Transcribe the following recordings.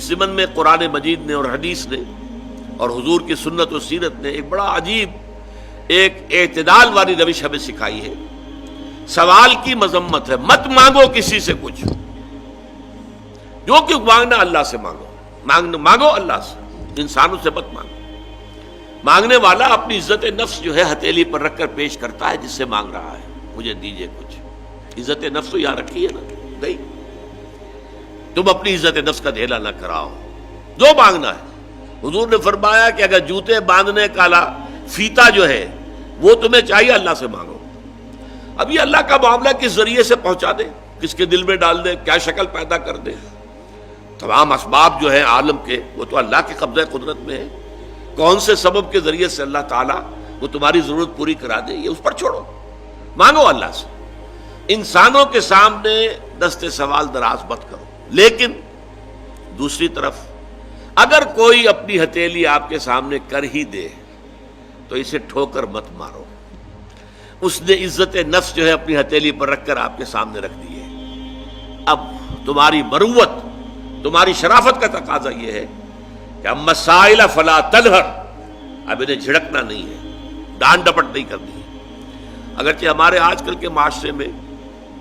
اس ضمن میں قرآن مجید نے اور حدیث نے اور حضور کی سنت و سیرت نے ایک بڑا عجیب ایک اعتدال والی روش ہمیں سکھائی ہے. سوال کی مذمت ہے، مت مانگو کسی سے کچھ، جو کہ مانگنا اللہ سے مانگو اللہ سے، انسانوں سے مت مانگو. مانگنے والا اپنی عزت نفس جو ہے ہتھیلی پر رکھ کر پیش کرتا ہے جس سے مانگ رہا ہے، مجھے دیجئے کچھ. عزت نفس تو یہاں رکھی ہے نا، نہیں تم اپنی عزت نفس کا دھیلا نہ کراؤ، جو مانگنا ہے. حضور نے فرمایا کہ اگر جوتے باندھنے کا فیتا جو ہے وہ تمہیں چاہیے، اللہ سے مانگو. اب یہ اللہ کا معاملہ کس ذریعے سے پہنچا دے، کس کے دل میں ڈال دے، کیا شکل پیدا کر دے، تمام اسباب جو ہیں عالم کے وہ تو اللہ کے قبضہ قدرت میں ہے. کون سے سبب کے ذریعے سے اللہ تعالیٰ وہ تمہاری ضرورت پوری کرا دے، یہ اس پر چھوڑو، مانگو اللہ سے. انسانوں کے سامنے دست سوال دراز مت کرو. لیکن دوسری طرف اگر کوئی اپنی ہتھیلی آپ کے سامنے کر ہی دے تو اسے ٹھوکر مت مارو. اس نے عزت نفس جو ہے اپنی ہتھیلی پر رکھ کر آپ کے سامنے رکھ دی ہے. اب تمہاری مروت، تمہاری شرافت کا تقاضا یہ ہے کہ اب مسائل فلا تنہر، اب انہیں جھڑکنا نہیں ہے، ڈانٹ ڈپٹ نہیں کرنی ہے. اگرچہ ہمارے آج کل کے معاشرے میں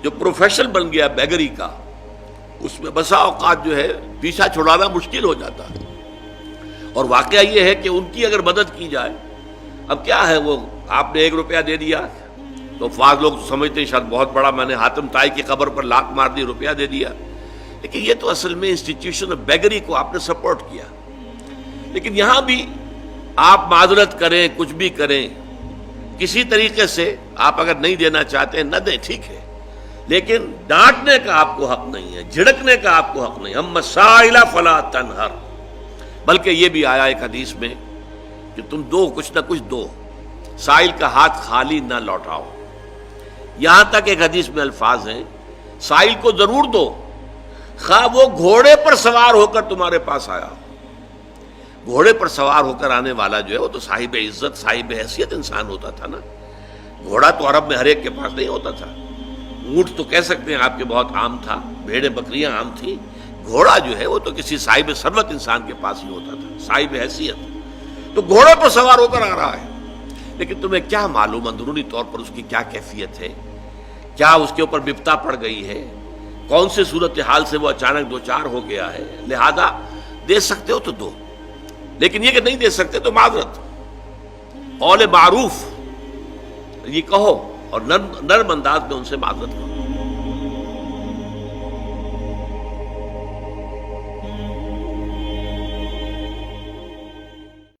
جو پروفیشن بن گیا بیگری کا، اس میں بسا اوقات جو ہے پیچھا چھڑانا مشکل ہو جاتا ہے. اور واقعہ یہ ہے کہ ان کی اگر مدد کی جائے، اب کیا ہے، وہ آپ نے 1 روپیہ دے دیا تو بعض لوگ سمجھتے ہیں شاید بہت بڑا، میں نے حاتم طائی کی قبر پر لات مار دی، روپیہ دے دیا. لیکن یہ تو اصل میں انسٹیٹیوشن آف بیگری کو آپ نے سپورٹ کیا. لیکن یہاں بھی آپ معذرت کریں، کچھ بھی کریں، کسی طریقے سے آپ اگر نہیں دینا چاہتے ہیں نہ دیں، ٹھیک ہے، لیکن ڈانٹنے کا آپ کو حق نہیں ہے، جھڑکنے کا آپ کو حق نہیں. ہم مسائل فلا تنہر، بلکہ یہ بھی آیا ایک حدیث میں کہ تم دو، کچھ نہ کچھ دو، سائل کا ہاتھ خالی نہ لوٹاؤ. یہاں تک ایک حدیث میں الفاظ ہیں سائل کو ضرور دو، خواہ وہ گھوڑے پر سوار ہو کر تمہارے پاس آیا. گھوڑے پر سوار ہو کر آنے والا جو ہے وہ تو صاحب عزت، صاحب حیثیت انسان ہوتا تھا نا. گھوڑا تو عرب میں ہر ایک کے پاس نہیں ہوتا تھا. اونٹ تو کہہ سکتے ہیں آپ کے بہت عام تھا، بھیڑیں بکریاں عام تھیں. گھوڑا جو ہے وہ تو کسی صاحب ثروت انسان کے پاس ہی ہوتا تھا، صاحب حیثیت. تو گھوڑے پر سوار ہو کر آ رہا ہے، لیکن تمہیں کیا معلوم اندرونی طور پر اس کی کیا کیفیت ہے، کیا اس کے اوپر بپتا پڑ گئی ہے، کون سے صورتحال سے وہ اچانک دوچار ہو گیا ہے. لہذا دے سکتے ہو تو دو، لیکن یہ کہ نہیں دے سکتے تو معذرت، قول معروف یہ کہو اور نرم انداز میں ان سے معذرت کرو.